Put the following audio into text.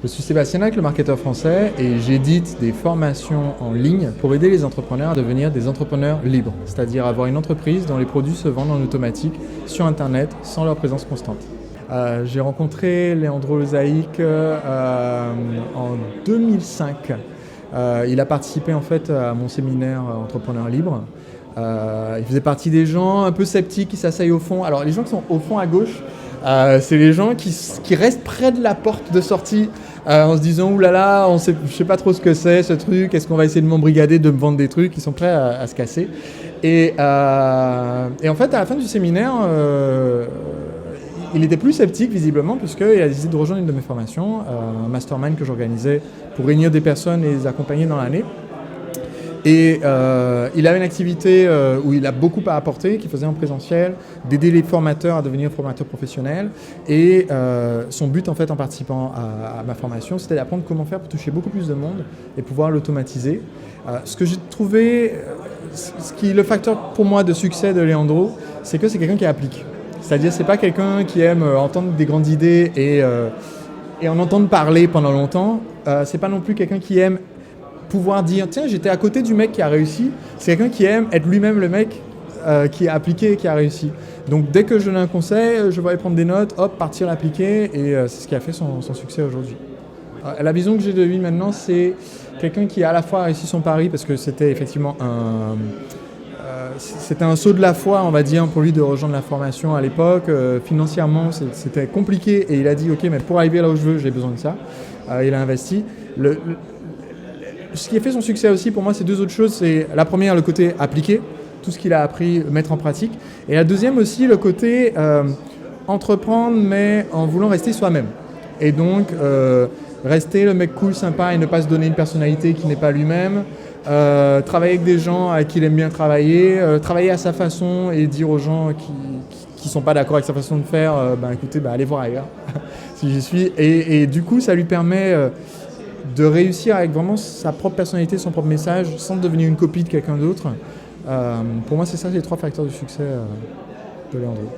Je suis Sébastien Lac, le marketeur français, et j'édite des formations en ligne pour aider les entrepreneurs à devenir des entrepreneurs libres, c'est-à-dire avoir une entreprise dont les produits se vendent en automatique sur Internet sans leur présence constante. J'ai rencontré Leandro Losaïc en 2005. Il a participé en fait à mon séminaire Entrepreneur libre. Il faisait partie des gens un peu sceptiques qui s'asseyent au fond. Alors les gens qui sont au fond à gauche, c'est les gens qui restent près de la porte de sortie en se disant oulala, je ne sais pas trop ce que c'est ce truc, est-ce qu'on va essayer de m'embrigader, de me vendre des trucs, ils sont prêts à se casser. Et en fait, à la fin du séminaire, il était plus sceptique visiblement puisqu'il a décidé de rejoindre une de mes formations, un mastermind que j'organisais pour réunir des personnes et les accompagner dans l'année. Et il avait une activité où il a beaucoup à apporter, qu'il faisait en présentiel, d'aider les formateurs à devenir formateurs professionnels. Et son but en fait en participant à ma formation, c'était d'apprendre comment faire pour toucher beaucoup plus de monde et pouvoir l'automatiser. Ce que j'ai trouvé, ce qui est le facteur pour moi de succès de Leandro, c'est que c'est quelqu'un qui applique. C'est-à-dire c'est pas quelqu'un qui aime entendre des grandes idées et en entendre parler pendant longtemps. C'est pas non plus quelqu'un qui aime pouvoir dire tiens j'étais à côté du mec qui a réussi. C'est quelqu'un qui aime être lui-même le mec qui a appliqué et qui a réussi. Donc dès que je donne un conseil, je vais aller prendre des notes, hop, partir l'appliquer et c'est ce qui a fait son succès aujourd'hui. La vision que j'ai de lui maintenant, c'est quelqu'un qui a à la fois réussi son pari parce que c'était effectivement c'était un saut de la foi, on va dire, pour lui de rejoindre la formation à l'époque. Financièrement, c'était compliqué et il a dit ok, mais pour arriver là où je veux, j'ai besoin de ça. Il a investi. Ce qui a fait son succès aussi, pour moi, c'est deux autres choses. C'est la première, le côté appliquer, tout ce qu'il a appris, mettre en pratique. Et la deuxième aussi, le côté entreprendre, mais en voulant rester soi-même. Et donc, rester le mec cool, sympa et ne pas se donner une personnalité qui n'est pas lui-même. Travailler avec des gens avec qui il aime bien travailler. Travailler à sa façon et dire aux gens qui ne sont pas d'accord avec sa façon de faire, écoutez, allez voir ailleurs, si j'y suis. Et du coup, ça lui permet de réussir avec vraiment sa propre personnalité, son propre message, sans devenir une copie de quelqu'un d'autre. Pour moi, c'est ça les trois facteurs du succès de Leandro.